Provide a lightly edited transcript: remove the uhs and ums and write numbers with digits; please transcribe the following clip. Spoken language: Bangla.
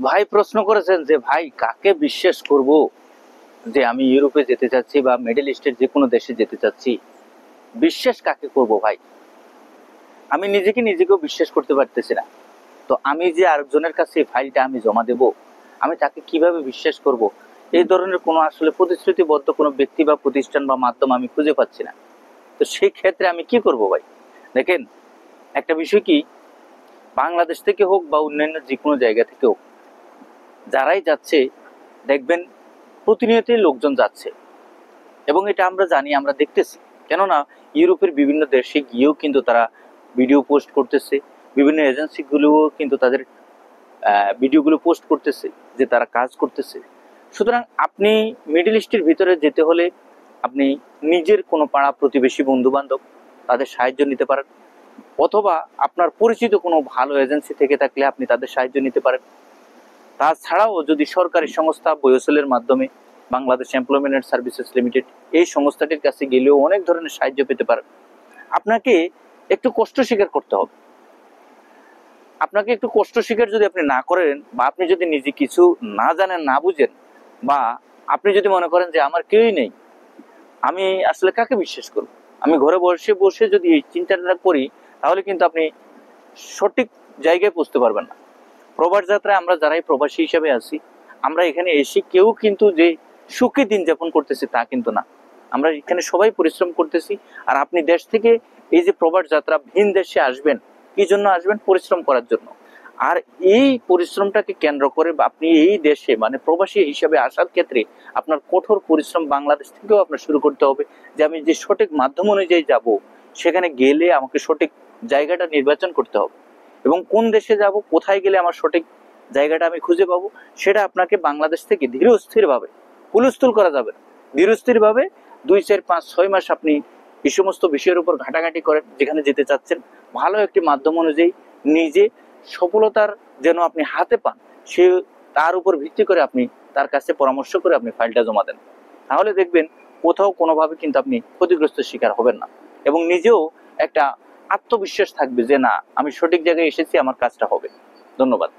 ভাই প্রশ্ন করেছেন যে ভাই কাকে বিশ্বাস করব, যে আমি ইউরোপে যেতে চাচ্ছি বা মিডল ইস্টের যে কোনো দেশে যেতে চাচ্ছি, বিশ্বাস কাকে করব ভাই? আমি নিজেকেও বিশ্বাস করতে পারতেছি না। তো আমি যে আরেকজনের কাছে ফাইলটা আমি জমা দেব, আমি তাকে কিভাবে বিশ্বাস করব? এই ধরনের কোনো আসলে প্রতিশ্রুতিবদ্ধ কোনো ব্যক্তি বা প্রতিষ্ঠান বা মাধ্যম আমি খুঁজে পাচ্ছি না। তো সেই ক্ষেত্রে আমি কি করব ভাই? দেখেন, একটা বিষয় কি, বাংলাদেশ থেকে হোক বা অন্যান্য যে কোনো জায়গা থেকে হোক, যারাই যাচ্ছে দেখবেন প্রতিনিয়তই লোকজন যাচ্ছে, এবং এটা আমরা জানি, আমরা দেখতেছি। কেননা ইউরোপের বিভিন্ন দেশে গিয়েও কিন্তু তারা ভিডিও পোস্ট করতেছে, বিভিন্ন এজেন্সিগুলোও কিন্তু তাদের ভিডিওগুলো পোস্ট করতেছে যে তারা কাজ করতেছে। সুতরাং আপনি মিডল ইস্টের ভিতরে যেতে হলে আপনি নিজের কোনো পাড়া প্রতিবেশী বন্ধু বান্ধব তাদের সাহায্য নিতে পারেন, অথবা আপনার পরিচিত কোনো ভালো এজেন্সি থেকে থাকলে আপনি তাদের সাহায্য নিতে পারেন। তাছাড়াও যদি সরকারি সংস্থা বয়োসেলের মাধ্যমে Bangladesh employment and services limited, এই সংস্থাটির কাছে গেলেও অনেক ধরনের সাহায্য পেতে পারেন। আপনাকে একটু কষ্ট স্বীকার করতে হবে। আপনাকে একটু কষ্ট স্বীকার যদি আপনি না করেন, বা আপনি যদি নিজে কিছু না জানেন, না বুঝেন, বা আপনি যদি মনে করেন যে আমার কেউই নেই, আমি আসলে কাকে বিশ্বাস করব, আমি ঘরে বসে বসে যদি এই চিন্তাটা করি, তাহলে কিন্তু আপনি সঠিক জায়গায় পৌঁছতে পারবেন না। প্রবাস যাত্রায় আমরা যারাই প্রবাসী হিসেবে আছি, আমরা এখানে এসে কেউ কিন্তু যে সুখে দিন যাপন করতেছি তা কিন্তু না। আমরা এখানে সবাই পরিশ্রম করতেছি। আর আপনি দেশ থেকে এই যে প্রবাস যাত্রা, ভিন দেশে আসবেন, কি জন্য আসবেন? পরিশ্রম করার জন্য। আর এই পরিশ্রমটাকে কেন্দ্র করে আপনি এই দেশে মানে প্রবাসী হিসাবে আসার ক্ষেত্রে আপনার কঠোর পরিশ্রম বাংলাদেশ থেকেও আপনার শুরু করতে হবে, যে আমি যে সঠিক মাধ্যম অনুযায়ী যাব, সেখানে গেলে আমাকে সঠিক জায়গাটা নির্বাচন করতে হবে, এবং কোন দেশে যাব, কোথায় গেলে আমার সঠিক জায়গাটা আমি খুঁজে পাবো, সেটা আপনাকে বাংলাদেশ থেকে ধীরস্থির ভাবে, হুলস্থুল করা যাবে না, ধীরস্থির ভাবে 2, 4, 5, 6 মাস আপনি এই সমস্ত বিষয়ের উপর ঘাটাঘাটি করেন, যেখানে যেতে চাচ্ছেন, ভালো একটি মাধ্যম অনুযায়ী নিজে সফলতার যেন আপনি হাতে পান, সে তার উপর ভিত্তি করে আপনি তার কাছে পরামর্শ করে আপনি ফাইলটা জমা দেন। তাহলে দেখবেন কোথাও কোনোভাবে কিন্তু আপনি ক্ষতিগ্রস্ত শিকার হবেন না, এবং নিজেও একটা আত্মবিশ্বাস থাকবে যে না, আমি সঠিক জায়গায় এসেছি, আমার কাজটা হবে। ধন্যবাদ।